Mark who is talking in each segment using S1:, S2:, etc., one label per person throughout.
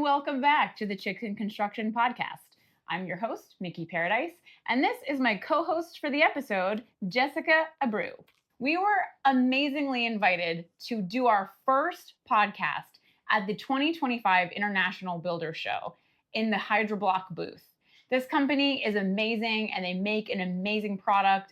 S1: welcome back to the Chicks in Construction podcast. I'm your host, Nikki Paradise, and this is my co-host for the episode, Jessica Abreu. We were amazingly invited to do our first podcast at the 2025 International Builder Show in the Hydroblok booth. This company is amazing, and they make an amazing product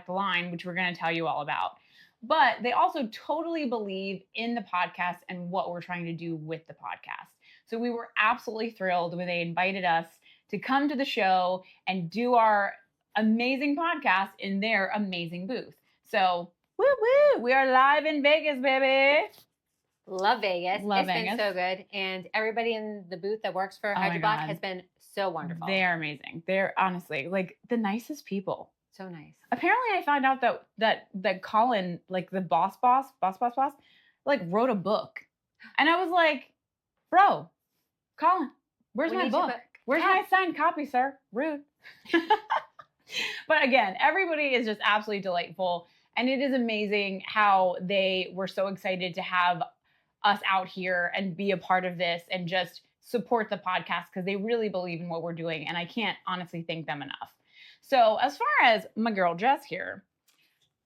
S1: line, which we're going to tell you all about. But they also totally believe in the podcast and what we're trying to do with the podcast. So we were absolutely thrilled when they invited us to come to the show and do our amazing podcast in their amazing booth. So, woo woo, we are live in Vegas, baby.
S2: Love Vegas.
S1: It's
S2: been so good. And everybody in the booth that works for Hydroblok has been so wonderful.
S1: They're amazing. They're honestly like the nicest people.
S2: So nice.
S1: Apparently I found out that Colin, like the boss, like wrote a book. And I was like, bro, Colin, where's my book? Where's my signed copy, sir? Rude. But again, everybody is just absolutely delightful. And it is amazing how they were so excited to have us out here and be a part of this and just support the podcast because they really believe in what we're doing. And I can't honestly thank them enough. So as far as my girl Jess here,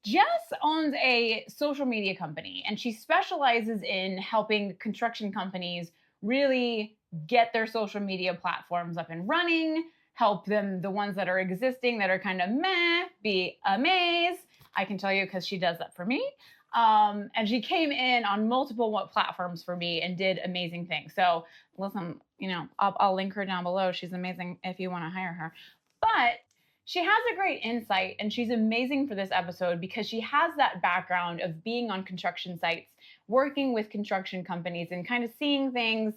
S1: Jess owns a social media company and she specializes in helping construction companies really get their social media platforms up and running, help them, the ones that are existing that are kind of meh, be amazed. I can tell you because she does that for me. And she came in on multiple platforms for me and did amazing things. So listen, I'll link her down below. She's amazing if you want to hire her. But she has a great insight and she's amazing for this episode because she has that background of being on construction sites, working with construction companies and kind of seeing things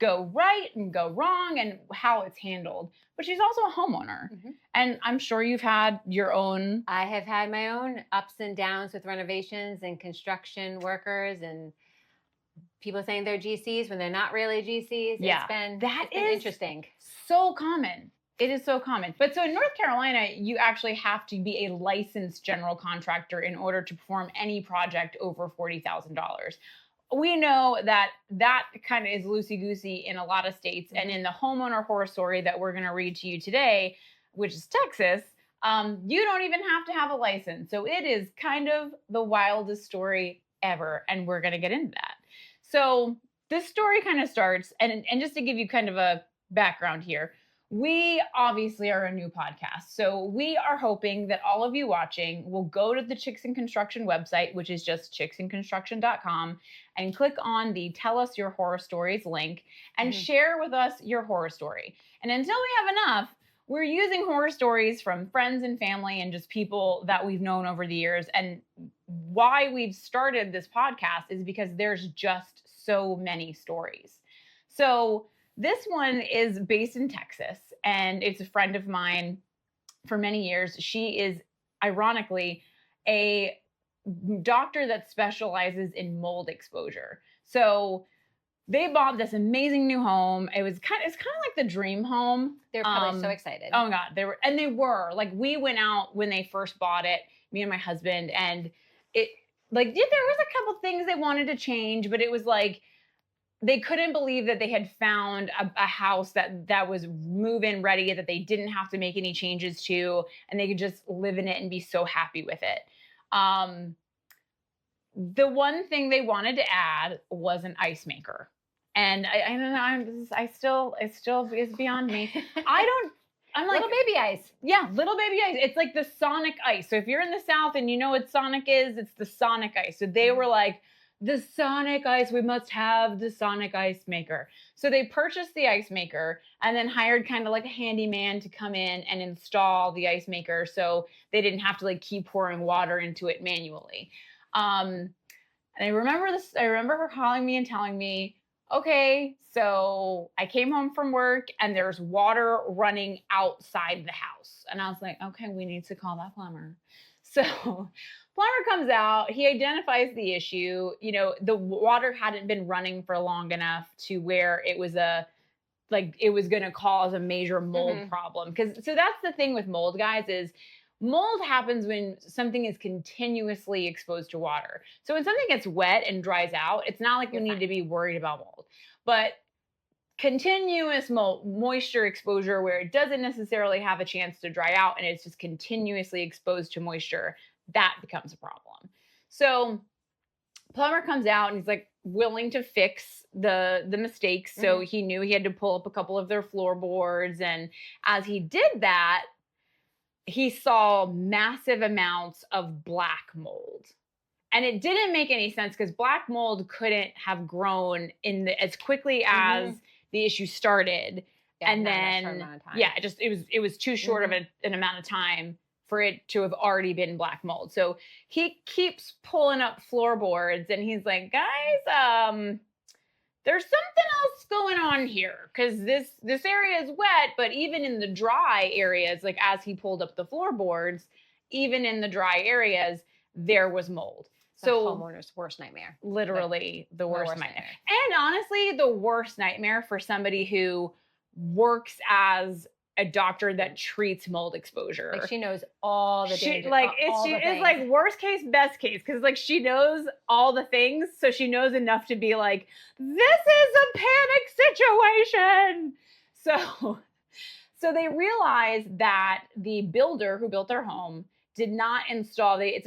S1: go right and go wrong and how it's handled. But she's also a homeowner. Mm-hmm. And I'm sure you've had your own.
S2: I have had my own ups and downs with renovations and construction workers and people saying they're GCs when they're not really GCs.
S1: Yeah,
S2: it's been interesting.
S1: So common. It is so common. But so in North Carolina, you actually have to be a licensed general contractor in order to perform any project over $40,000. We know that kind of is loosey-goosey in a lot of states. And in the homeowner horror story that we're going to read to you today, which is Texas, you don't even have to have a license. So it is kind of the wildest story ever. And we're going to get into that. So this story kind of starts, and just to give you kind of a background here, we obviously are a new podcast. So we are hoping that all of you watching will go to the Chicks in Construction website, which is just chicksinconstruction.com, and click on the Tell Us Your Horror Stories link and share with us your horror story. And until we have enough, we're using horror stories from friends and family and just people that we've known over the years. And why we've started this podcast is because there's just so many stories. So this one is based in Texas, and it's a friend of mine for many years. She is, ironically, a doctor that specializes in mold exposure. So they bought this amazing new home. It's kind of like the dream home.
S2: They're probably so excited.
S1: Oh my God, they were. Like, we went out when they first bought it, me and my husband, and there was a couple things they wanted to change, but it was like, they couldn't believe that they had found a house that was move-in ready, that they didn't have to make any changes to, and they could just live in it and be so happy with it. The one thing they wanted to add was an ice maker. And I don't know, it still is beyond me. I'm like,
S2: little baby ice.
S1: Yeah, little baby ice. It's like the Sonic ice. So if you're in the South and you know what Sonic is, it's the Sonic ice. So they were like, the Sonic ice, we must have the Sonic ice maker. So they purchased the ice maker and then hired kind of like a handyman to come in and install the ice maker so they didn't have to like keep pouring water into it manually. And I remember her calling me and telling me, okay, so I came home from work and there's water running outside the house. And I was like, okay, we need to call that plumber. So plumber comes out, he identifies the issue. The water hadn't been running for long enough to where it was going to cause a major mold problem. So that's the thing with mold, guys, is mold happens when something is continuously exposed to water. So when something gets wet and dries out, it's not like we need to be worried about mold. But continuous moisture exposure where it doesn't necessarily have a chance to dry out and it's just continuously exposed to moisture, that becomes a problem. So plumber comes out and he's like willing to fix the mistakes. So he knew he had to pull up a couple of their floorboards. And as he did that, he saw massive amounts of black mold. And it didn't make any sense because black mold couldn't have grown as quickly as the issue started.
S2: Yeah,
S1: and then it was too short of an amount of time for it to have already been black mold. So he keeps pulling up floorboards and he's like, guys, there's something else going on here because this area is wet, but even in the dry areas, like as he pulled up the floorboards, even in the dry areas, there was mold.
S2: So homeowner's worst nightmare.
S1: Literally the worst nightmare. And honestly, the worst nightmare for somebody who works as a doctor that treats mold exposure.
S2: Like she knows all the dangers.
S1: It's like worst case, best case. Cause like she knows all the things. So she knows enough to be like, this is a panic situation. So they realized that the builder who built their home did not install it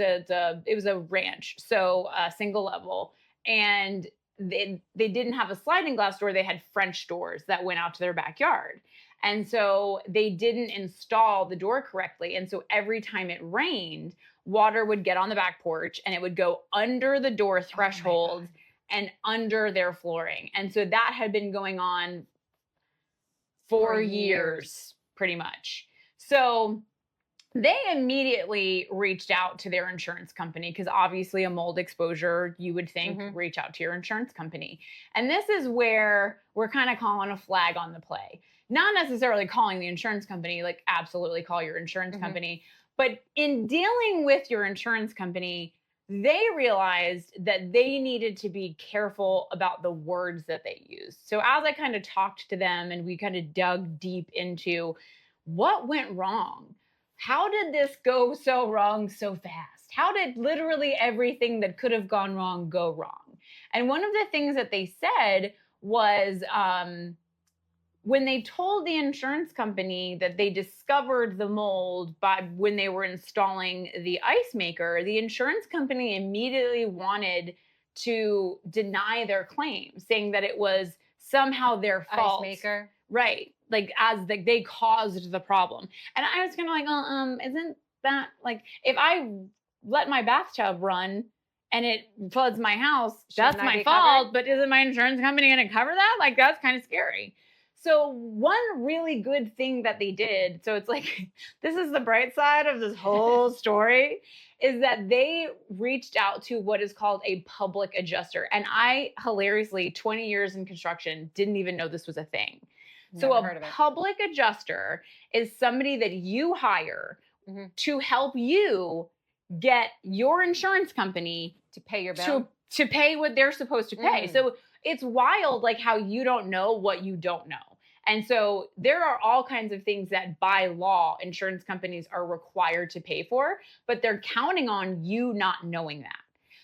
S1: was a ranch, so a single level, and they didn't have a sliding glass door. They had French doors that went out to their backyard. And so they didn't install the door correctly. And so every time it rained, water would get on the back porch and it would go under the door threshold and under their flooring. And so that had been going on for years, pretty much. So they immediately reached out to their insurance company because obviously a mold exposure, you would think, reach out to your insurance company. And this is where we're kind of calling a flag on the play. Not necessarily calling the insurance company, like absolutely call your insurance company. But in dealing with your insurance company, they realized that they needed to be careful about the words that they used. So as I kind of talked to them and we kind of dug deep into what went wrong, how did this go so wrong so fast? How did literally everything that could have gone wrong go wrong? And one of the things that they said was when they told the insurance company that they discovered the mold when they were installing the ice maker, the insurance company immediately wanted to deny their claim, saying that it was somehow their fault.
S2: Ice maker.
S1: Right. Like they caused the problem. And I was kind of like, isn't that like, if I let my bathtub run and it floods my house, that's my fault, but isn't my insurance company going to cover that? Like, that's kind of scary. So one really good thing that they did, so it's like, this is the bright side of this whole story, is that they reached out to what is called a public adjuster. And I hilariously, 20 years in construction, didn't even know this was a thing. So a public adjuster is somebody that you hire to help you get your insurance company
S2: to pay your bill,
S1: to pay what they're supposed to pay. So it's wild, like how you don't know what you don't know. And so there are all kinds of things that by law, insurance companies are required to pay for, but they're counting on you not knowing that.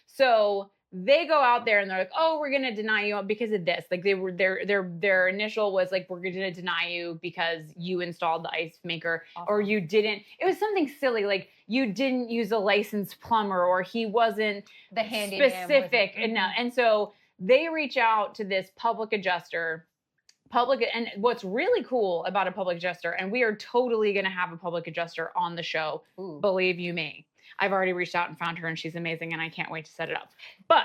S1: So they go out there and they're like, oh, we're going to deny you because of this. Like their initial was like, we're going to deny you because you installed the ice maker or you didn't. It was something silly. Like you didn't use a licensed plumber or he wasn't
S2: the handyman
S1: specific enough. And so they reach out to this public adjuster. And what's really cool about a public adjuster, and we are totally going to have a public adjuster on the show, believe you me. I've already reached out and found her and she's amazing and I can't wait to set it up. But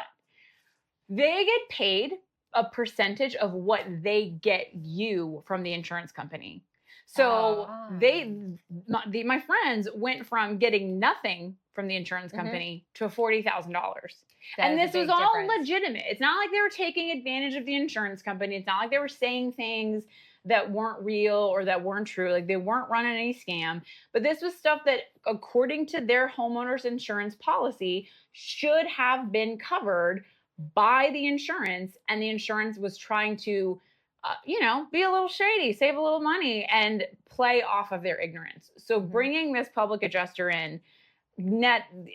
S1: they get paid a percentage of what they get you from the insurance company. So my friends went from getting nothing from the insurance company to $40,000. And this was all legitimate. It's not like they were taking advantage of the insurance company. It's not like they were saying things that weren't real or that weren't true. Like they weren't running any scam. But this was stuff that, according to their homeowner's insurance policy, should have been covered by the insurance. And the insurance was trying to, be a little shady, save a little money, and play off of their ignorance. So bringing this public adjuster in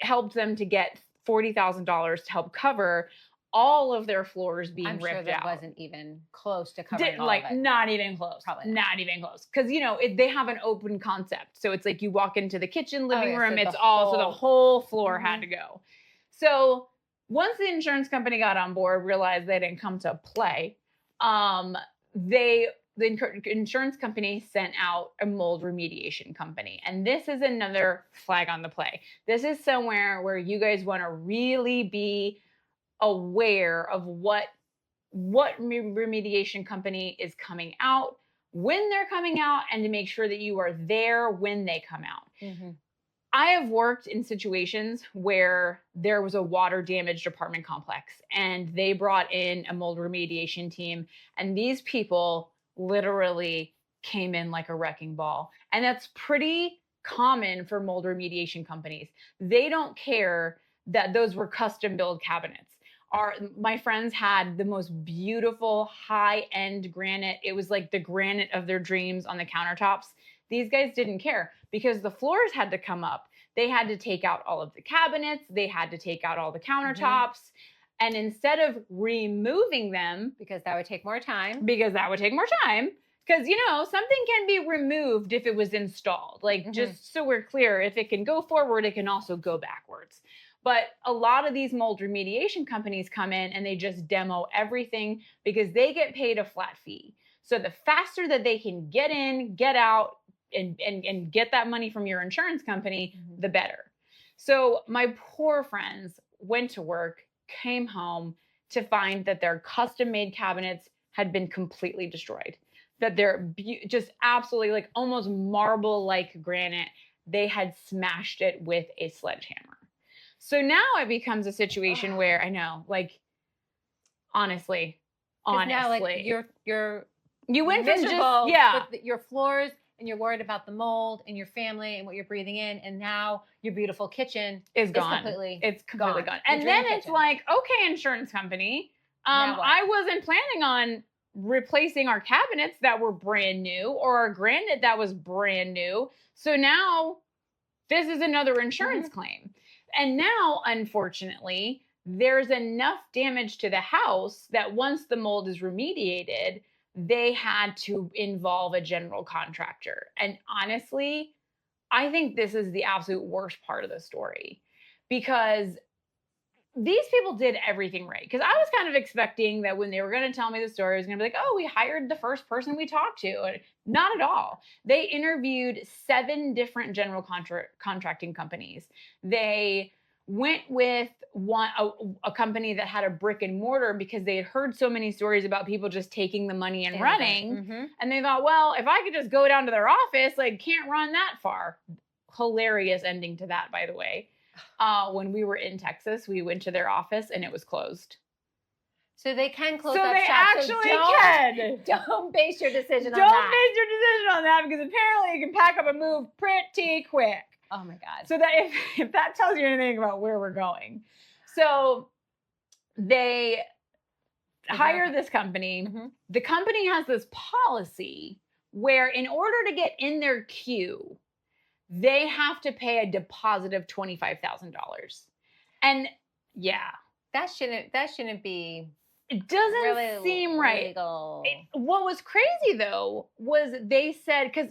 S1: helped them to get $40,000 to help cover all of their floors being
S2: I'm
S1: ripped
S2: sure that
S1: out.
S2: wasn't even close to covering all
S1: Like
S2: of it.
S1: not even close.
S2: Probably
S1: not even close. Because they have an open concept, so it's like you walk into the kitchen, living
S2: yeah,
S1: room.
S2: so
S1: It's
S2: the
S1: all so the whole floor
S2: Mhm.
S1: had to go. So once the insurance company got on board, realized they didn't come to play. The insurance company sent out a mold remediation company, and this is another flag on the play. This is somewhere where you guys want to really be aware of what remediation company is coming out, when they're coming out, and to make sure that you are there when they come out.
S2: Mm-hmm.
S1: I have worked in situations where there was a water damaged apartment complex and they brought in a mold remediation team, and these people literally came in like a wrecking ball. And that's pretty common for mold remediation companies. They don't care that those were custom built cabinets. My friends had the most beautiful high-end granite. It was like the granite of their dreams on the countertops. These guys didn't care because the floors had to come up. They had to take out all of the cabinets. They had to take out all the countertops. And instead of removing them,
S2: because that would take more time.
S1: Because something can be removed if it was installed. Like, just so we're clear, if it can go forward, it can also go backwards. But a lot of these mold remediation companies come in and they just demo everything because they get paid a flat fee. So the faster that they can get in, get out, and get that money from your insurance company, the better. So my poor friends went to work, came home to find that their custom made cabinets had been completely destroyed. That they're just absolutely like almost marble like granite. They had smashed it with a sledgehammer. So now it becomes a situation where I know, like, honestly,
S2: now, like, you
S1: went from
S2: miserable
S1: with
S2: your floors, and you're worried about the mold and your family and what you're breathing in, and now your beautiful kitchen
S1: is gone. It's completely gone. And then it's like, okay, insurance company, I wasn't planning on replacing our cabinets that were brand new or our granite that was brand new. So now this is another insurance claim. And now, unfortunately, there's enough damage to the house that once the mold is remediated, they had to involve a general contractor. And honestly, I think this is the absolute worst part of the story because these people did everything right. Because I was kind of expecting that when they were going to tell me the story, it was going to be like, oh, we hired the first person we talked to. Not at all. They interviewed 7 different general contracting companies. They went with a company that had a brick and mortar because they had heard so many stories about people just taking the money and running. And they thought, well, if I could just go down to their office, like, can't run that far. Hilarious ending to that, by the way. When we were in Texas, we went to their office and it was closed.
S2: So they can close
S1: up
S2: shop.
S1: So they actually can.
S2: Don't base your decision on that.
S1: Don't base your decision on that because apparently you can pack up and move pretty quick.
S2: Oh my God.
S1: So that if that tells you anything about where we're going. So they hire this company. The company has this policy where in order to get in their queue, they have to pay a deposit of $25,000. And yeah.
S2: That shouldn't be.
S1: It doesn't really seem right. What was crazy though was they said, because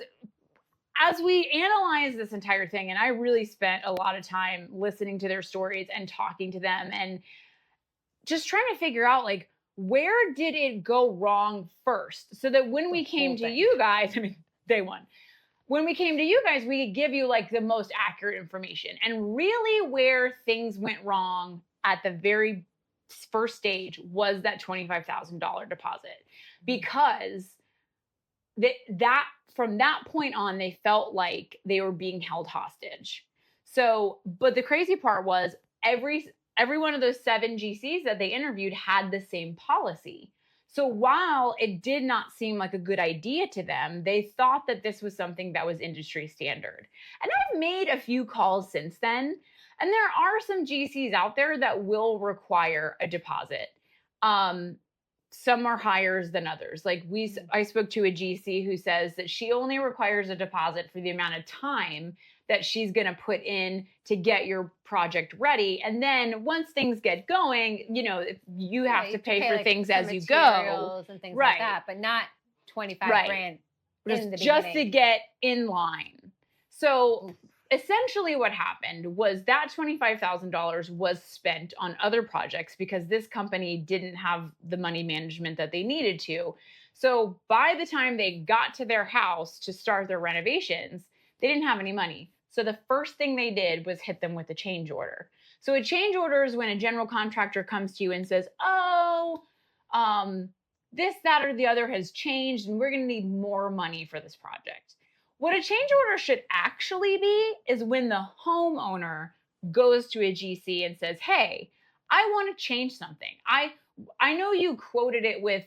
S1: as we analyzed this entire thing, and I really spent a lot of time listening to their stories and talking to them and just trying to figure out, like, where did it go wrong first? So that when we came to you guys, I mean, day one, when we came to you guys, we could give you like the most accurate information. And really where things went wrong at the very first stage was that $25,000 deposit. Because that from that point on, they felt like they were being held hostage. So, but the crazy part was every one of those 7 GCs that they interviewed had the same policy. So while it did not seem like a good idea to them, they thought that this was something that was industry standard. And I've made a few calls since then, and there are some GCs out there that will require a deposit. Some are higher than others. Like I spoke to a GC who says that she only requires a deposit for the amount of time that she's going to put in to get your project ready. And then once things get going, you have to pay for
S2: like
S1: things
S2: some
S1: as you go.
S2: materials and things like
S1: Right.
S2: that, but not 25
S1: Right.
S2: grand
S1: Just
S2: in the
S1: to
S2: beginning.
S1: get in line. So essentially what happened was that $25,000 was spent on other projects because this company didn't have the money management that they needed to. So by the time they got to their house to start their renovations, they didn't have any money. So the first thing they did was hit them with a change order. So a change order is when a general contractor comes to you and says, oh, this, that, or the other has changed, and we're going to need more money for this project. What a change order should actually be is when the homeowner goes to a GC and says, hey, I want to change something. I know you quoted it with,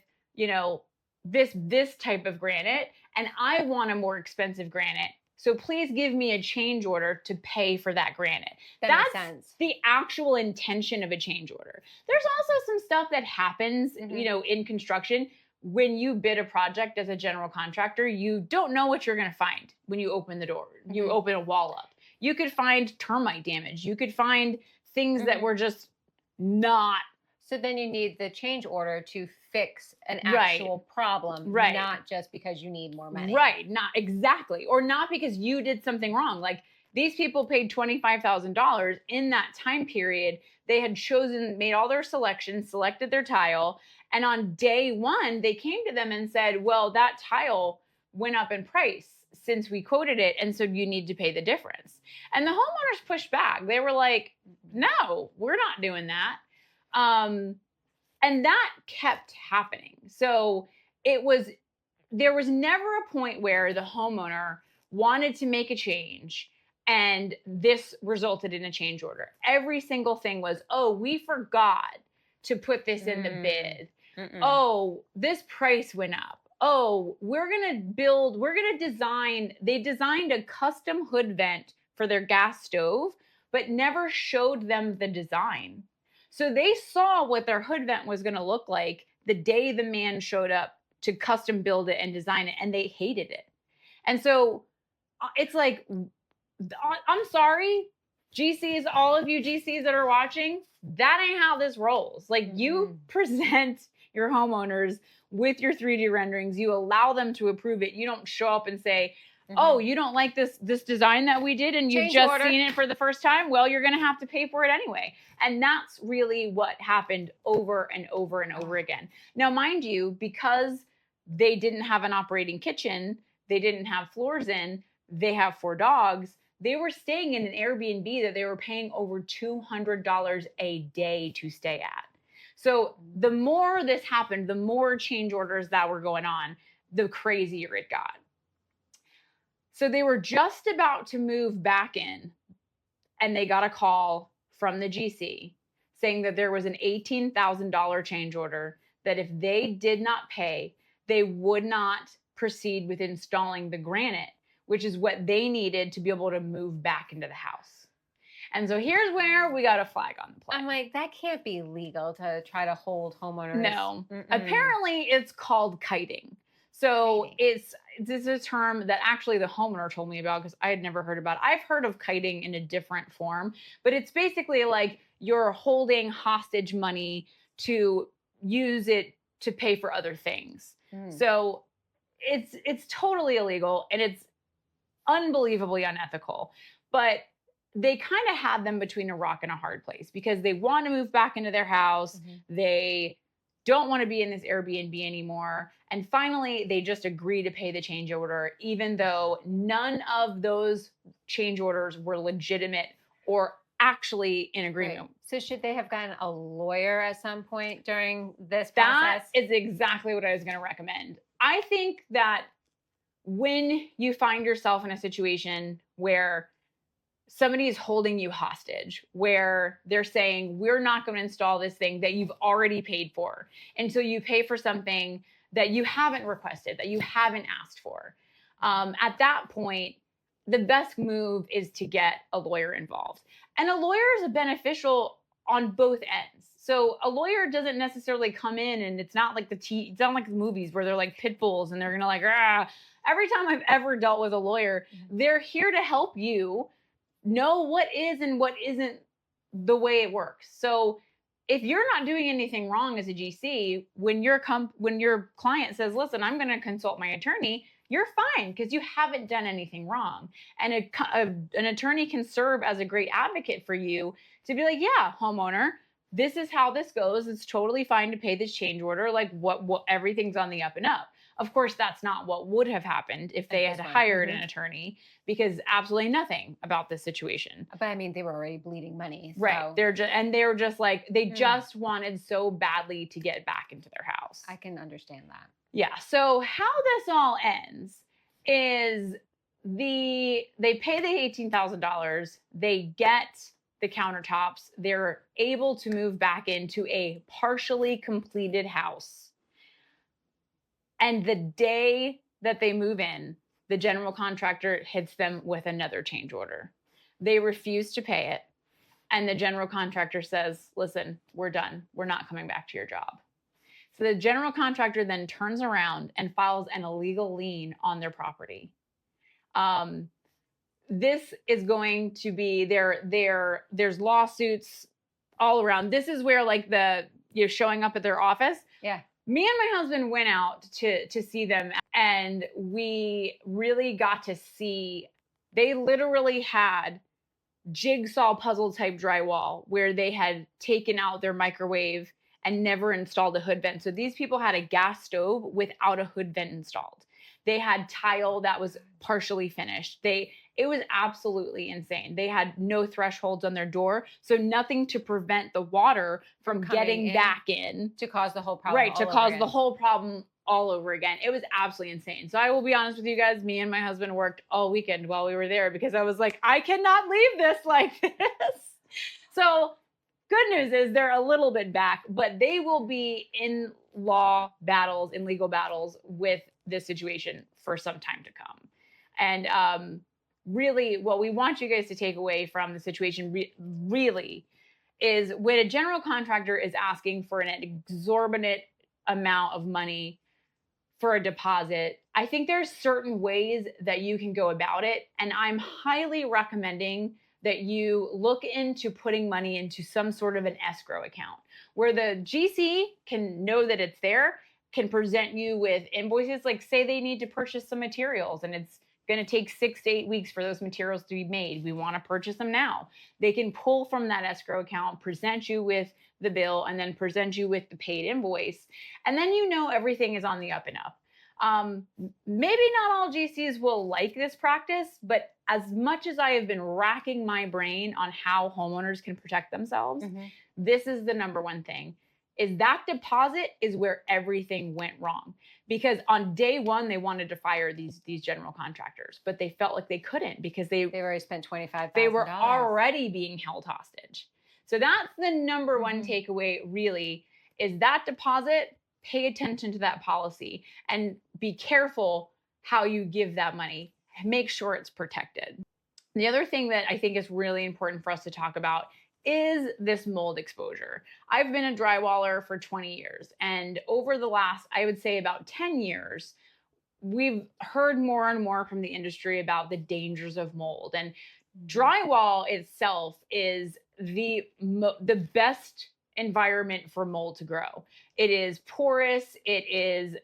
S1: this type of granite, and I want a more expensive granite. So please give me a change order to pay for that granite.
S2: That makes sense.
S1: The actual intention of a change order. There's also some stuff that happens, in construction. When you bid a project as a general contractor, you don't know what you're going to find when you open the door. You open a wall up. You could find termite damage. You could find things that were just not.
S2: So then you need the change order to fix an actual problem, not just because you need more money.
S1: Right, not exactly. Or not because you did something wrong. Like these people paid $25,000 in that time period. They had made all their selections, selected their tile. And on day one, they came to them and said, well, that tile went up in price since we quoted it. And so you need to pay the difference. And the homeowners pushed back. They were like, no, we're not doing that. And that kept happening. So there was never a point where the homeowner wanted to make a change and this resulted in a change order. Every single thing was, oh, we forgot to put this in the bid. Oh, this price went up. Oh, they designed a custom hood vent for their gas stove, but never showed them the design. So they saw what their hood vent was going to look like the day the man showed up to custom build it and design it, and they hated it. And so it's like, I'm sorry, GCs, all of you GCs that are watching, that ain't how this rolls. Like you present your homeowners with your 3D renderings, you allow them to approve it. You don't show up and say, oh, you don't like this design that we did and you've just seen it for the first time? Well, you're going to have to pay for it anyway. And that's really what happened over and over and over again. Now, mind you, because they didn't have an operating kitchen, they didn't have floors in, they have 4 dogs, they were staying in an Airbnb that they were paying over $200 a day to stay at. So the more this happened, the more change orders that were going on, the crazier it got. So they were just about to move back in, and they got a call from the GC saying that there was an $18,000 change order, that if they did not pay, they would not proceed with installing the granite, which is what they needed to be able to move back into the house. And so here's where we got a flag on the play.
S2: I'm like, that can't be legal to try to hold homeowners.
S1: No. Apparently it's called kiting. So it's a term that actually the homeowner told me about because I had never heard about it. I've heard of kiting in a different form, but it's basically like you're holding hostage money to use it to pay for other things. So it's totally illegal and it's unbelievably unethical. But they kind of had them between a rock and a hard place because they want to move back into their house. They don't want to be in this Airbnb anymore. And finally, they just agree to pay the change order, even though none of those change orders were legitimate or actually in agreement.
S2: Right. So should they have gotten a lawyer at some point during this
S1: process?
S2: That
S1: is exactly what I was going to recommend. I think that when you find yourself in a situation where somebody is holding you hostage, where they're saying, we're not going to install this thing that you've already paid for. And so you pay for something that you haven't requested, that you haven't asked for. At that point, the best move is to get a lawyer involved. And a lawyer is beneficial on both ends. So a lawyer doesn't necessarily come in and it's not like it's not like the movies where they're like pit bulls and they're going to like, ah. Every time I've ever dealt with a lawyer, they're here to help you know what is and what isn't the way it works. So if you're not doing anything wrong as a GC, when your client says, "Listen, I'm going to consult my attorney," you're fine because you haven't done anything wrong. And an attorney can serve as a great advocate for you to be like, "Yeah, homeowner, this is how this goes. It's totally fine to pay this change order. Like what everything's on the up and up." Of course, that's not what would have happened if they had hired an attorney, because absolutely nothing about this situation.
S2: But I mean, they were already bleeding money. So.
S1: Right. They were just like, they just wanted so badly to get back into their house.
S2: I can understand that.
S1: Yeah. So how this all ends is they pay the $18,000, they get the countertops, they're able to move back into a partially completed house. And the day that they move in, the general contractor hits them with another change order. They refuse to pay it. And the general contractor says, "Listen, we're done. We're not coming back to your job." So the general contractor then turns around and files an illegal lien on their property. This is going to be there's lawsuits all around. This is where like you're showing up at their office.
S2: Yeah.
S1: Me and my husband went out to see them, and we really got to see, they literally had jigsaw puzzle type drywall where they had taken out their microwave and never installed a hood vent. So these people had a gas stove without a hood vent installed. They had tile that was partially finished. It was absolutely insane. They had no thresholds on their door, so nothing to prevent the water from getting back in.
S2: To cause the whole problem.
S1: Right, to cause the whole problem all over again. It was absolutely insane. So I will be honest with you guys, me and my husband worked all weekend while we were there because I was like, I cannot leave this like this. So good news is they're a little bit back, but they will be in legal battles with this situation for some time to come. And really what we want you guys to take away from the situation really is when a general contractor is asking for an exorbitant amount of money for a deposit, I think there's certain ways that you can go about it. And I'm highly recommending that you look into putting money into some sort of an escrow account where the GC can know that it's there, can present you with invoices. Like say they need to purchase some materials and it's going to take 6 to 8 weeks for those materials to be made. We want to purchase them now. They can pull from that escrow account, present you with the bill, and then present you with the paid invoice. And then you know everything is on the up and up. Maybe not all GCs will like this practice, but as much as I have been racking my brain on how homeowners can protect themselves, this is the number one thing. Is that deposit is where everything went wrong. Because on day one, they wanted to fire these general contractors, but they felt like they couldn't because they
S2: already spent $25,000.
S1: They were already being held hostage. So that's the number one takeaway really, is that deposit, pay attention to that policy and be careful how you give that money. Make sure it's protected. The other thing that I think is really important for us to talk about is this mold exposure. I've been a drywaller for 20 years, and over the last, I would say about 10 years, we've heard more and more from the industry about the dangers of mold. And drywall itself is the best environment for mold to grow. It is porous, it is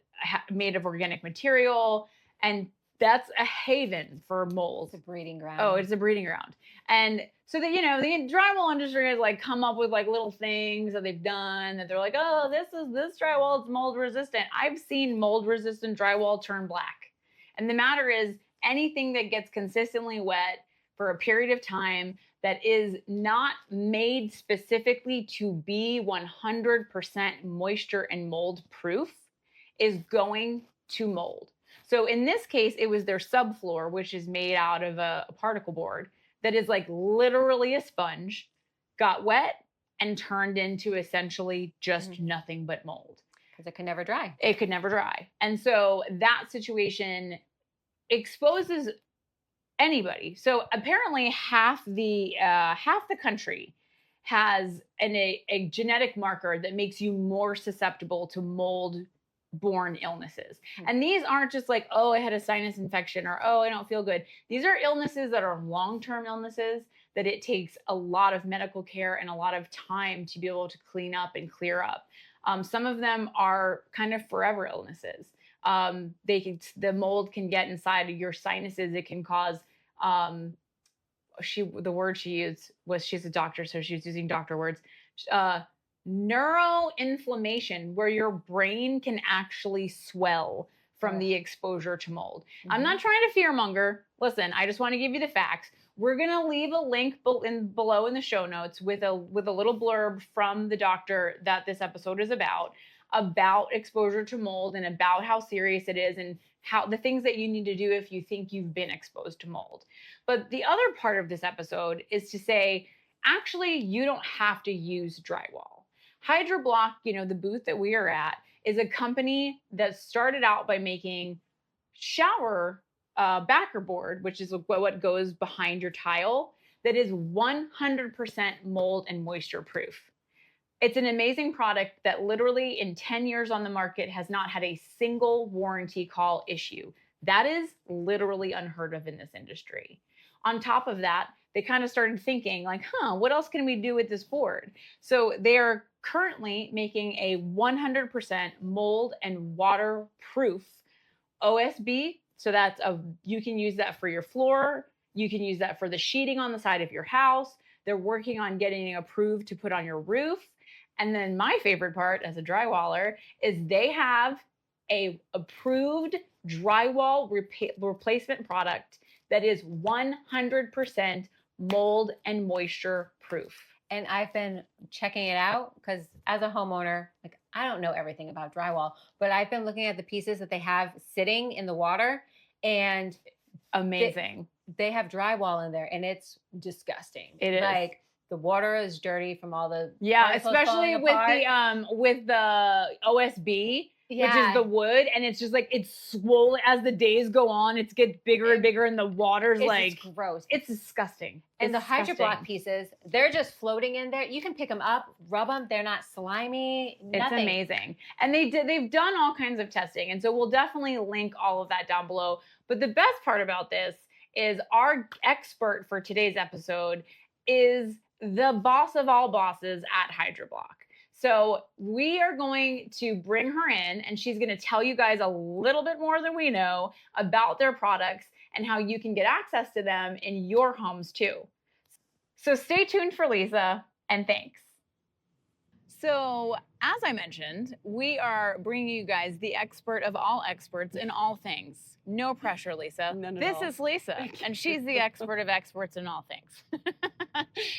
S1: made of organic material, and that's a haven for mold.
S2: It's a breeding ground.
S1: Oh, it's a breeding ground. And so that, the drywall industry has like come up with like little things that they've done that they're like, oh, this drywall is mold resistant. I've seen mold resistant drywall turn black. And the matter is, anything that gets consistently wet for a period of time that is not made specifically to be 100% moisture and mold proof is going to mold. So in this case, it was their subfloor, which is made out of a particle board that is like literally a sponge, got wet and turned into essentially just nothing but mold.
S2: Because it could never dry.
S1: It could never dry. And so that situation exposes anybody. So apparently half the country has a genetic marker that makes you more susceptible to mold borne illnesses. And these aren't just like, oh, I had a sinus infection or, oh, I don't feel good. These are illnesses that are long-term illnesses that it takes a lot of medical care and a lot of time to be able to clean up and clear up. Some of them are kind of forever illnesses. The mold can get inside of your sinuses. It can cause, the word she used was, she's a doctor, so she was using doctor words. Neuroinflammation, where your brain can actually swell from the exposure to mold. I'm not trying to fearmonger. Listen, I just want to give you the facts. We're gonna leave a link below in the show notes with a little blurb from the doctor that this episode is about exposure to mold and about how serious it is and how the things that you need to do if you think you've been exposed to mold. But the other part of this episode is to say, actually, you don't have to use drywall. Hydroblok, the booth that we are at, is a company that started out by making shower backer board, which is what goes behind your tile, that is 100% mold and moisture proof. It's an amazing product that literally in 10 years on the market has not had a single warranty call issue. That is literally unheard of in this industry. On top of that, they kind of started thinking like, what else can we do with this board? So they are currently making a 100% mold and waterproof OSB. So you can use that for your floor. You can use that for the sheeting on the side of your house. They're working on getting approved to put on your roof. And then my favorite part as a drywaller is they have a approved drywall replacement product that is 100% mold and moisture proof.
S2: And I've been checking it out because as a homeowner, like I don't know everything about drywall, but I've been looking at the pieces that they have sitting in the water, and
S1: amazing.
S2: They have drywall in there and it's disgusting.
S1: It is.
S2: Like the water is dirty from all the
S1: especially with the OSB. Which is the wood, and it's just like it's swollen as the days go on. It gets bigger and bigger, and the water's
S2: it's gross.
S1: It's disgusting.
S2: And the Hydroblok pieces, they're just floating in there. You can pick them up, rub them. They're not slimy. Nothing.
S1: It's amazing. And they've done all kinds of testing, and so we'll definitely link all of that down below. But the best part about this is our expert for today's episode is the boss of all bosses at Hydroblok. So we are going to bring her in, and she's going to tell you guys a little bit more than we know about their products and how you can get access to them in your homes too. So stay tuned for Lisa, and thanks. So as I mentioned, we are bringing you guys the expert of all experts in all things. No pressure, Lisa. This is Lisa, and she's the expert of experts in all things.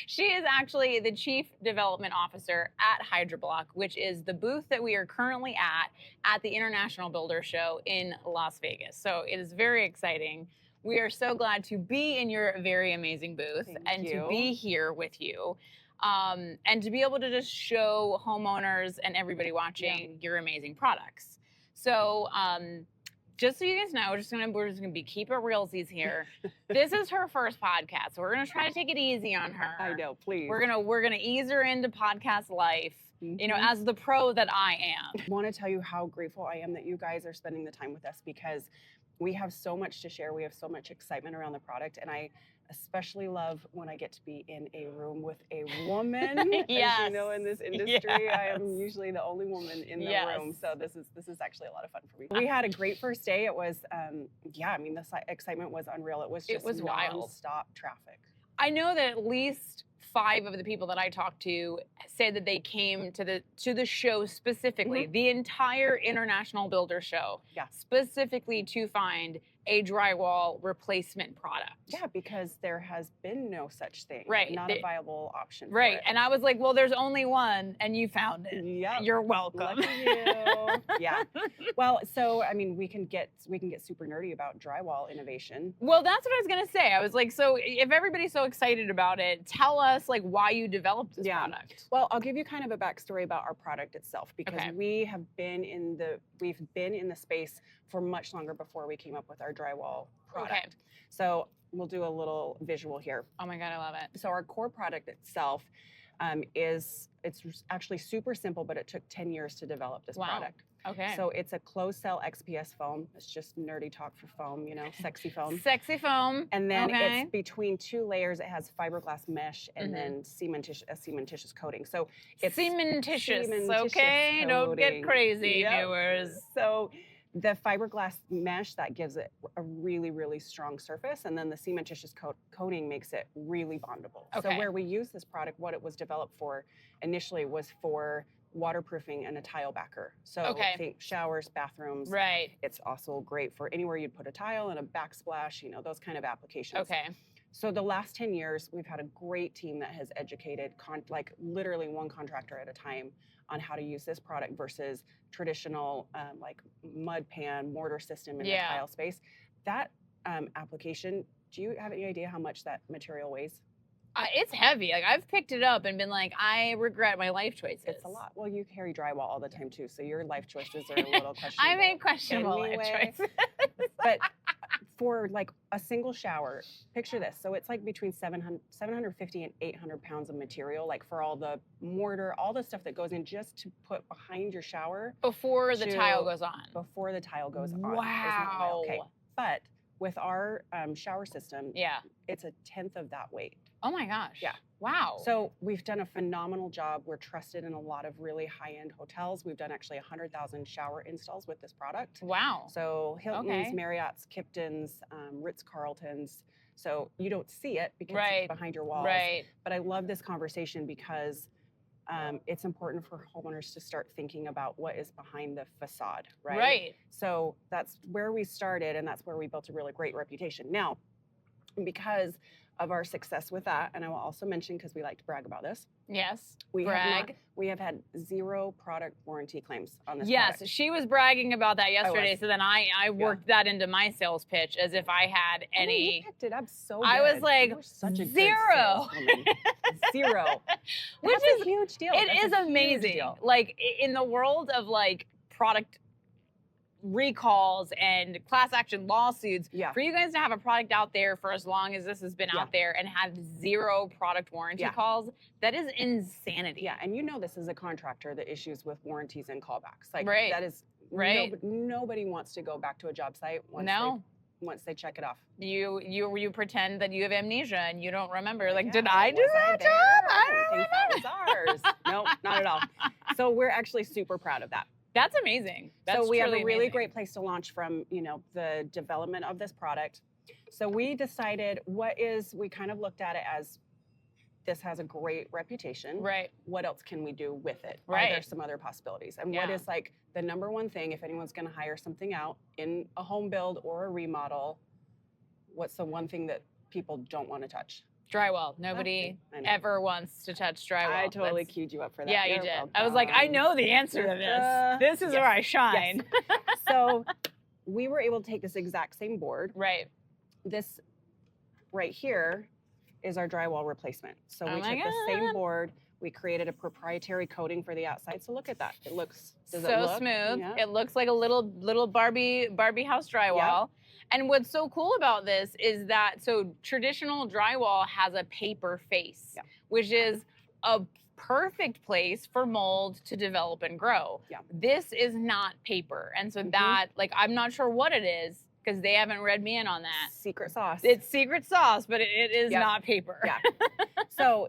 S1: She is actually the Chief Development Officer at Hydroblok, which is the booth that we are currently at the International Builder Show in Las Vegas. So it is very exciting. We are so glad to be in your very amazing booth to be here with you. And to be able to just show homeowners and everybody watching your amazing products. So just so you guys know, we're just gonna be keep it realsies here. This is her first podcast, so we're gonna try to take it easy on her.
S3: I know, please.
S1: We're gonna ease her into podcast life. As the pro that I am.
S3: I want to tell you how grateful I am that you guys are spending the time with us, because we have so much to share. We have so much excitement around the product, and I especially love when I get to be in a room with a woman.
S1: Yes.
S3: As you know, in this industry, I am usually the only woman in the room. So this is actually a lot of fun for me. We had a great first day. It was, the excitement was unreal. It was
S1: wild.
S3: Non-stop traffic.
S1: I know that at least 5 of the people that I talked to say that they came to the show specifically, the entire International Builder Show, specifically to find a drywall replacement product.
S3: Yeah, because there has been no such thing.
S1: Right.
S3: Not a viable option.
S1: Right.
S3: For it.
S1: And I was like, well, there's only one, and you found it.
S3: Yep.
S1: You're welcome.
S3: Lucky you. Yeah. Well, so we can get super nerdy about drywall innovation.
S1: Well, that's what I was gonna say. I was like, so if everybo's so excited about it, tell us like why you developed this product.
S3: Well, I'll give you kind of a backstory about our product itself, because we've been in the space for much longer before we came up with our drywall product.
S1: Okay.
S3: So we'll do a little visual here.
S1: Oh my God, I love it.
S3: So our core product itself it's actually super simple, but it took 10 years to develop this product.
S1: Okay.
S3: So it's a closed cell XPS foam. It's just nerdy talk for foam, you know, sexy foam.
S1: Sexy foam.
S3: And then
S1: Okay.
S3: it's between 2 layers. It has fiberglass mesh and then cementitious coating. So it's
S1: cementitious. Okay, don't get
S3: coating.
S1: crazy,
S3: Yep.
S1: viewers.
S3: So the fiberglass mesh, that gives it a really, really strong surface, and then the cementitious coating makes it really bondable.
S1: Okay.
S3: So where we use this product, what it was developed for initially was for waterproofing and a tile backer. So
S1: Okay.
S3: think showers, bathrooms.
S1: Right.
S3: It's also great for anywhere you'd put a tile and a backsplash, you know, those kind of applications.
S1: Okay.
S3: So the last 10 years, we've had a great team that has educated, like literally one contractor at a time, on how to use this product versus traditional like mud pan mortar system in the tile space. That application, do you have any idea how much that material weighs?
S1: It's heavy. Like I've picked it up and been like, I regret my life choices.
S3: It's a lot. Well, you carry drywall all the time too, so your life choices are a little questionable.
S1: I make questionable life choices.
S3: But for like a single shower, picture this. So it's like between 750 and 800 pounds of material, like for all the mortar, all the stuff that goes in just to put behind your shower.
S1: Before the tile goes on.
S3: Before the tile goes on.
S1: Wow.
S3: Okay. But with our shower system, it's a 1/10 of that weight.
S1: Oh my gosh.
S3: Yeah.
S1: Wow.
S3: So we've done a phenomenal job. We're trusted in a lot of really high-end hotels. We've done actually 100,000 shower installs with this product.
S1: Wow.
S3: So Hilton's, Marriott's, Kipton's, Ritz-Carlton's. So you don't see it because it's behind your walls.
S1: Right.
S3: But I love this conversation because it's important for homeowners to start thinking about what is behind the facade, right?
S1: Right.
S3: So that's where we started, and that's where we built a really great reputation. Now, because of our success with that, and I will also mention, because we like to brag about this.
S1: Yes.
S3: We have had 0 product warranty claims on this product.
S1: She was bragging about that yesterday, so then I worked that into my sales pitch as if I had any.
S3: You picked it up so good.
S1: I was like,
S3: You're such a
S1: 0.
S3: Good 0.
S1: Which
S3: That's
S1: is
S3: a huge deal.
S1: It is amazing. Like in the world of like product recalls and class action lawsuits, for you guys to have a product out there for as long as this has been out there and have 0 product warranty calls, that is insanity.
S3: Yeah, and you know this is a contractor that issues with warranties and callbacks. Like that is nobody wants to go back to a job site once they check it off.
S1: You pretend that you have amnesia and you don't remember. Like, did
S3: I
S1: I do that job?
S3: I don't think that was ours. No, not at all. So we're actually super proud of that.
S1: That's amazing. That's
S3: so we have a really
S1: amazing.
S3: great place to launch from, you know, the development of this product. So we decided we kind of looked at it as this has a great reputation.
S1: Right.
S3: What else can we do with it?
S1: Right.
S3: Are there some other possibilities? And what is like the number one thing if anyone's going to hire something out in a home build or a remodel, what's the one thing that people don't want to touch?
S1: Drywall. Nobody ever wants to touch drywall.
S3: I totally queued you up for that.
S1: Yeah, you did. I was like, I know the answer to this. This is where I shine.
S3: Yes. So we were able to take this exact same board.
S1: Right.
S3: This right here is our drywall replacement. So we took the same board. We created a proprietary coating for the outside. So look at that. It looks
S1: so smooth. Yeah. It looks like a little Barbie house drywall. Yep. And what's so cool about this is that traditional drywall has a paper face, which is a perfect place for mold to develop and grow. Yeah. This is not paper. And so that, like, I'm not sure what it is because they haven't read me in on that.
S3: Secret sauce.
S1: It's secret sauce, but it is not paper.
S3: Yeah. So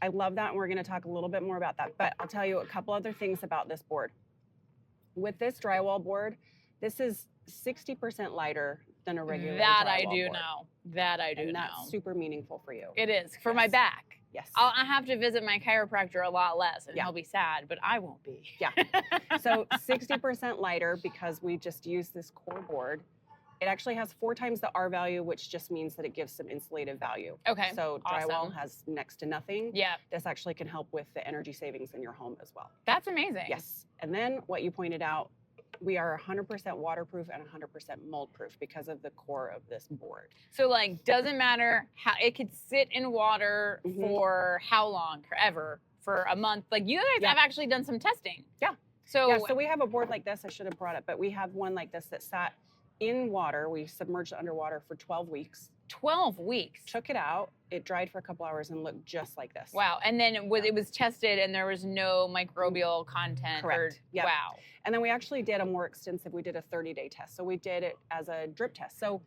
S3: I love that, and we're going to talk a little bit more about that. But I'll tell you a couple other things about this board. With this drywall board, this is 60% lighter than a regular
S1: That
S3: drywall
S1: I do
S3: board.
S1: know. That I do
S3: and
S1: know.
S3: That's super meaningful for you.
S1: It is. For my back.
S3: Yes.
S1: I have to visit my chiropractor a lot less, and he'll be sad, but I won't be.
S3: Yeah. So 60% lighter because we just use this core board. It actually has 4 times the R value, which just means that it gives some insulative value.
S1: Okay.
S3: So drywall has next to nothing.
S1: Yeah.
S3: This actually can help with the energy savings in your home as well.
S1: That's amazing.
S3: Yes. And then what you pointed out, we are 100% waterproof and 100% mold proof because of the core of this board.
S1: So like, doesn't matter how it could sit in water for how long, forever, for a month. Like you guys have actually done some testing.
S3: Yeah.
S1: So
S3: we have a board like this. I should have brought it, but we have one like this that sat in water. We submerged it underwater for 12 weeks.
S1: 12 weeks.
S3: Took it out. It dried for a couple hours and looked just like this.
S1: Wow. And then it was tested and there was no microbial content.
S3: Correct. Yep.
S1: Wow.
S3: And then we actually did a more extensive, we did a 30-day test. So we did it as a drip test. So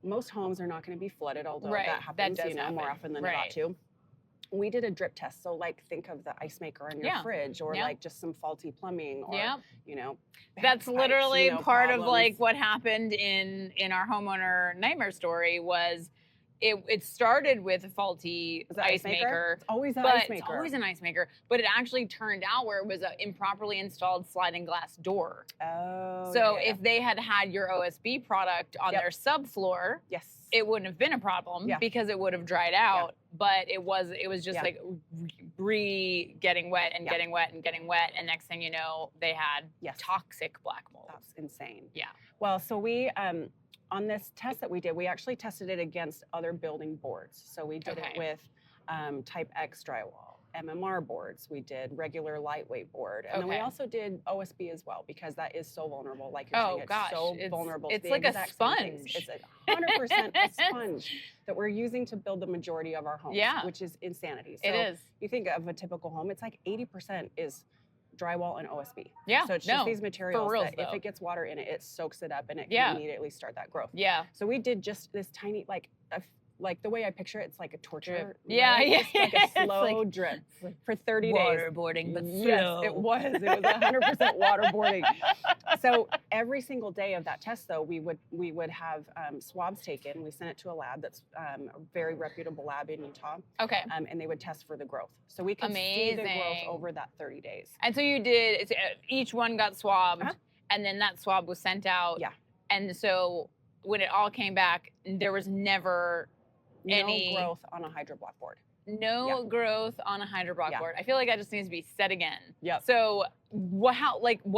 S3: most homes are not going to be flooded, although
S1: Right.
S3: that happens,
S1: That does happen.
S3: more often than
S1: Right.
S3: not too. We did a drip test. So like think of the ice maker in your
S1: Yeah.
S3: fridge, or
S1: Yeah.
S3: like just some faulty plumbing, or
S1: Yeah. That's
S3: pipes,
S1: literally part of like
S3: problems.
S1: what happened in our homeowner nightmare story was it started with a faulty
S3: Is it
S1: ice maker.
S3: It's always an
S1: But
S3: ice maker.
S1: it's always an ice maker, but it actually turned out where it was an improperly installed sliding glass door.
S3: Oh.
S1: So
S3: yeah.
S1: if they had had your OSB product on
S3: Yep.
S1: their subfloor,
S3: Yes.
S1: it wouldn't have been a problem
S3: Yeah.
S1: because it would have dried out. But it was just
S3: Yeah.
S1: like getting wet and
S3: Yeah.
S1: getting wet and getting wet, and next thing you know, they had
S3: Yes.
S1: toxic black mold.
S3: That's insane.
S1: Yeah.
S3: Well, so we on this test that we did, we actually tested it against other building boards. So we did
S1: Okay.
S3: it with Type X drywall, MMR boards. We did regular lightweight board, and then we
S1: Okay.
S3: also did OSB as well, because that is so vulnerable. Like you're
S1: Oh,
S3: saying, it's
S1: gosh,
S3: so
S1: it's-
S3: vulnerable.
S1: it's
S3: to the
S1: like a
S3: exact same things.
S1: sponge.
S3: It's 100% a sponge that we're using to build the majority of our homes,
S1: Yeah.
S3: which is insanity.
S1: It
S3: So
S1: is.
S3: you think of a typical home, it's like 80% is drywall and OSB.
S1: Yeah.
S3: So it's
S1: no,
S3: just these materials
S1: reals,
S3: that if
S1: though.
S3: it gets water in it, it soaks it up and it
S1: Yeah.
S3: can immediately start that growth.
S1: Yeah.
S3: So we did just this tiny, like the way I picture it, it's like a torture.
S1: Drip. Yeah,
S3: right?
S1: yeah.
S3: It's like a
S1: It's
S3: slow
S1: like-
S3: drip for 30 days.
S1: Waterboarding, but
S3: Yes,
S1: slow.
S3: it was. It was 100% waterboarding. So every single day of that test, though, we would have swabs taken. We sent it to a lab that's a very reputable lab in Utah,
S1: Okay.
S3: and they would test for the growth. So we could see the growth
S1: Amazing.
S3: over that 30 days.
S1: And so you did. Each one got swabbed,
S3: Uh-huh.
S1: and then that swab was sent out.
S3: Yeah.
S1: And so when it all came back, there was never any-
S3: No growth on a Hydroblok board.
S1: no
S3: Yeah.
S1: growth on a Hydroblok
S3: Yeah.
S1: board. I feel like that just needs to be said again.
S3: Yep.
S1: So what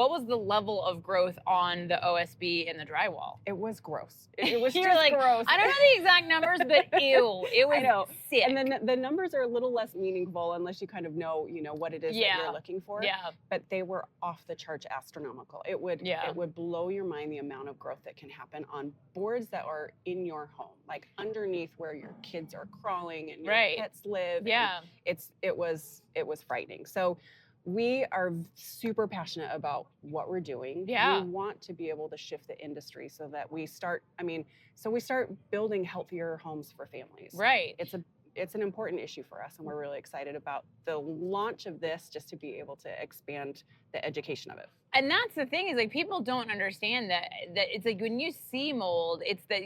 S1: was the level of growth on the OSB and the drywall?
S3: It was gross. It was
S1: You're
S3: just
S1: like,
S3: gross.
S1: I don't know the exact numbers, but ew, it was
S3: I know.
S1: sick.
S3: And then the numbers are a little less meaningful unless you kind of know, what it is that
S1: Yeah.
S3: you're looking for.
S1: yeah.
S3: But they were off the charts astronomical. It would
S1: Yeah.
S3: it would blow your mind the amount of growth that can happen on boards that are in your home, like underneath where your kids are crawling and your
S1: Right.
S3: pets live. and
S1: Yeah.
S3: it was frightening. So we are super passionate about what we're doing.
S1: Yeah.
S3: We want to be able to shift the industry so that we start building healthier homes for families.
S1: Right.
S3: It's an important issue for us, and we're really excited about the launch of this, just to be able to expand the education of it.
S1: And that's the thing, is like people don't understand that it's like when you see mold, it's that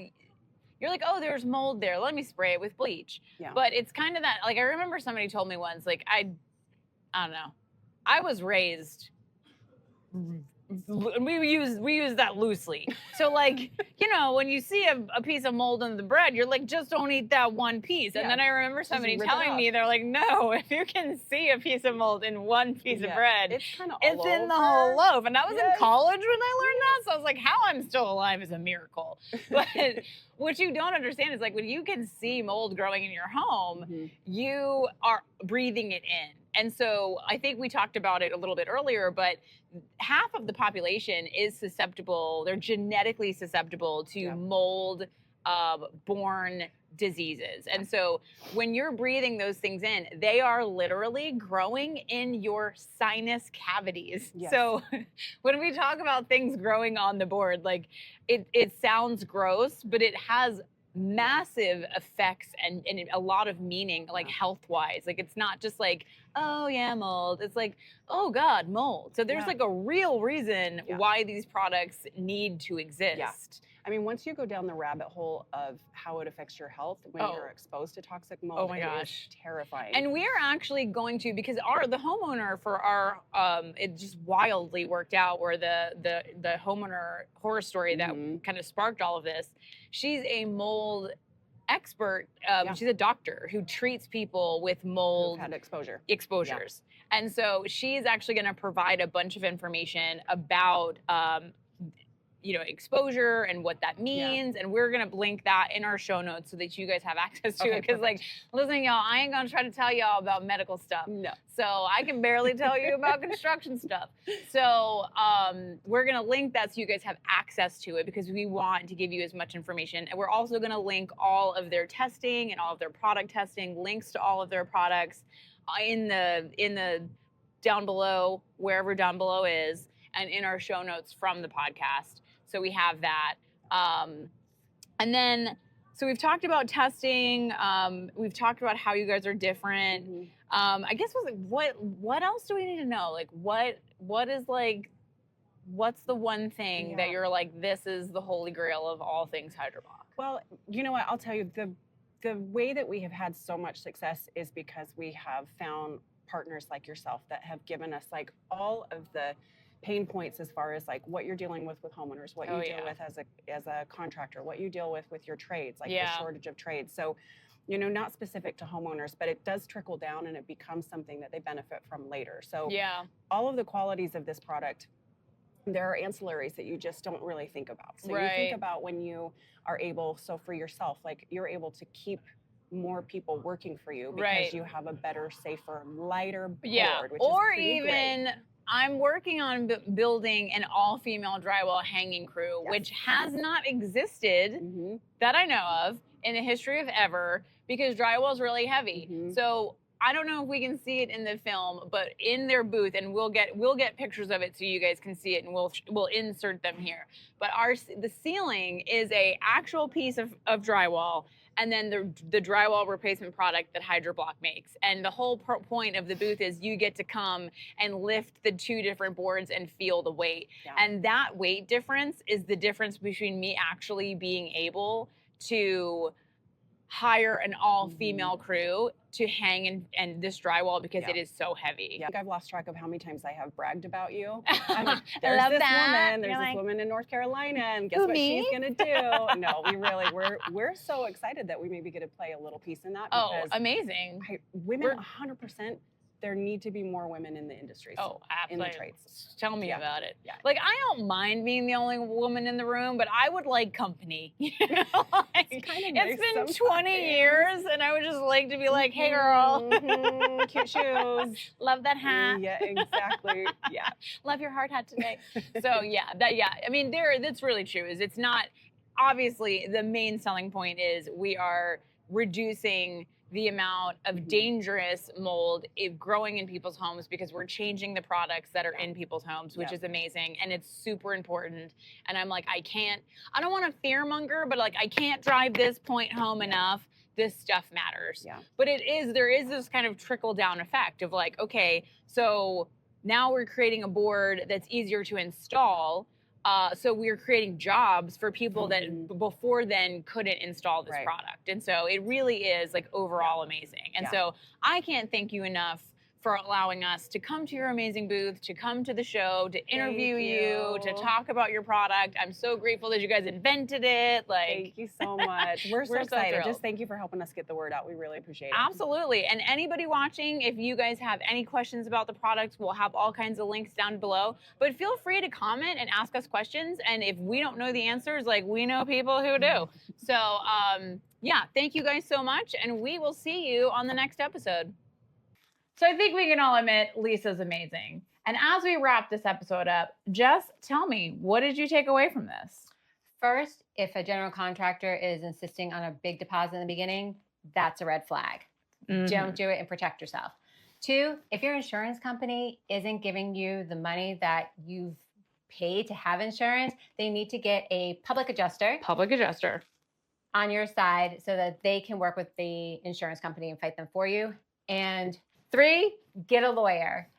S1: you're like, oh, there's mold there. Let me spray it with bleach.
S3: Yeah.
S1: But it's kind of that, like I remember somebody told me once, like I don't know. I was raised, we use that loosely. So like, when you see a piece of mold in the bread, you're like, just don't eat that one piece. And
S3: Yeah.
S1: then I remember somebody
S3: rip it
S1: telling me,
S3: off.
S1: they're like, no, if you can see a piece of mold in one piece of
S3: Yeah.
S1: bread,
S3: It's kind of
S1: it's in the whole loaf. And I was in
S3: Yes.
S1: college when I learned that. So I was like, how I'm still alive is a miracle. But what you don't understand is like when you can see mold growing in your home,
S3: Mhm.
S1: you are breathing it in. And so I think we talked about it a little bit earlier, but half of the population is susceptible, they're genetically susceptible to
S3: Yeah.
S1: mold borne diseases. And so when you're breathing those things in, they are literally growing in your sinus cavities.
S3: Yes.
S1: So when we talk about things growing on the board, like it sounds gross, but it has massive effects and a lot of meaning, like
S3: Yeah.
S1: health-wise. Like it's not just like, oh yeah, mold. It's like, oh God, mold. So there's
S3: Yeah.
S1: like a real reason
S3: Yeah.
S1: why these products need to exist.
S3: I mean, once you go down the rabbit hole of how it affects your health when
S1: Oh.
S3: you're exposed to toxic mold,
S1: Oh my
S3: it is
S1: gosh.
S3: terrifying.
S1: And we're actually going to, because the homeowner for our it just wildly worked out, where the homeowner horror story that
S3: Mhm.
S1: kind of sparked all of this. She's a mold expert.
S3: Yeah.
S1: She's a doctor who treats people with mold
S3: Who've had exposure.
S1: exposures. And so she's actually going to provide a bunch of information about exposure and what that means. And we're going to link that in our show notes so that you guys have access to it. Because listen, y'all, I ain't going to try to tell y'all about medical stuff.
S3: No.
S1: So I can barely tell you about construction stuff. So we're going to link that so you guys have access to it, because we want to give you as much information. And we're also going to link all of their testing and all of their product testing, links to all of their products in the down below, wherever down below is, and in our show notes from the podcast. So we have that. And then, so we've talked about testing. We've talked about how you guys are different.
S3: Mm-hmm.
S1: I guess what else do we need to know? Like what is like, what's the one thing that you're like, this is the holy grail of all things Hydroblok?
S3: Well, you know what? I'll tell you, the way that we have had so much success is because we have found partners like yourself that have given us like all of the pain points as far as like what you're dealing with homeowners, what you deal with as a contractor, what you deal with your trades, like the shortage of trades. So, not specific to homeowners, but it does trickle down and it becomes something that they benefit from later. So all of the qualities of this product, there are ancillaries that you just don't really think about. So you think about when you are able, so for yourself, like you're able to keep more people working for you because you have a better, safer, lighter board, which
S1: or
S3: is pretty
S1: even
S3: great.
S1: I'm working on building an all-female drywall hanging crew, which has not existed that I know of in the history of ever, because drywall is really heavy. So I don't know if we can see it in the film, but in their booth, and we'll get pictures of it so you guys can see it, and we'll insert them here. But the ceiling is a actual piece of drywall, and then the drywall replacement product that Hydroblok makes. And the whole point of the booth is you get to come and lift the two different boards and feel the weight. And that weight difference is the difference between me actually being able to hire an all-female crew to hang and this drywall, because it is so heavy.
S3: I think I've lost track of how many times I have bragged about you.
S1: There's this
S3: woman in North Carolina, and guess what she's gonna do? No, we're so excited that we maybe get to play a little piece in that.
S1: Oh, amazing!
S3: Women, 100%. There need to be more women in the industry. In the trades.
S1: Tell me about it. Like, I don't mind being the only woman in the room, but I would like company. It's been 20 years, and I would just like to be like, hey, girl.
S3: Cute shoes.
S1: Love that hat.
S3: Yeah, exactly.
S1: Love your hard hat today. So, I mean, that's really true. It's not, obviously, the main selling point is we are reducing the amount of dangerous mold growing in people's homes, because we're changing the products that are in people's homes, which is amazing. And it's super important. And I'm like, I don't want to fearmonger, but like, I can't drive this point home enough. This stuff matters. But there is this kind of trickle down effect of like, okay, so now we're creating a board that's easier to install. So we're creating jobs for people that before then couldn't install this product. And so it really is like overall amazing. And so I can't thank you enough for allowing us to come to your amazing booth, to come to the show, to interview you, to talk about your product. I'm so grateful that you guys invented it. Like,
S3: thank you so much. We're so excited. Just thank you for helping us get the word out. We really appreciate it.
S1: Absolutely. And anybody watching, if you guys have any questions about the product, we'll have all kinds of links down below. But feel free to comment and ask us questions. And if we don't know the answers, like, we know people who do. So, thank you guys so much. And we will see you on the next episode. So I think we can all admit Lisa's amazing. And as we wrap this episode up, Jess, tell me, what did you take away from this?
S2: First, if a general contractor is insisting on a big deposit in the beginning, that's a red flag. Don't do it and protect yourself. 2, if your insurance company isn't giving you the money that you've paid to have insurance, they need to get a public adjuster on your side so that they can work with the insurance company and fight them for you. And 3, get a lawyer.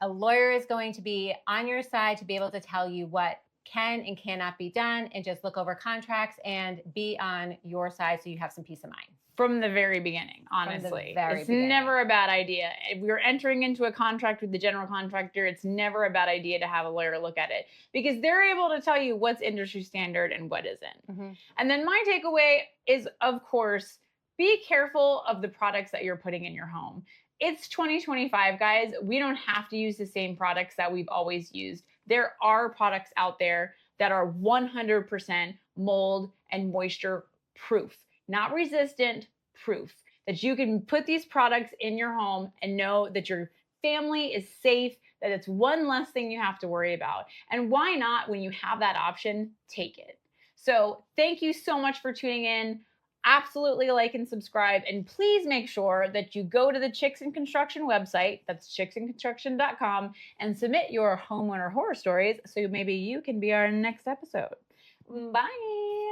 S2: A lawyer is going to be on your side to be able to tell you what can and cannot be done, and just look over contracts and be on your side so you have some peace of mind.
S1: From the very beginning, honestly. It's never a bad idea. If you're entering into a contract with the general contractor, it's never a bad idea to have a lawyer look at it, because they're able to tell you what's industry standard and what isn't. And then my takeaway is, of course, be careful of the products that you're putting in your home. It's 2025, guys. We don't have to use the same products that we've always used. There are products out there that are 100% mold and moisture proof, not resistant, proof, that you can put these products in your home and know that your family is safe, that it's one less thing you have to worry about. And why not, when you have that option, take it? So thank you so much for tuning in. Absolutely like and subscribe. And please make sure that you go to the Chicks in Construction website, that's chicksinconstruction.com, and submit your homeowner horror stories so maybe you can be our next episode. Bye.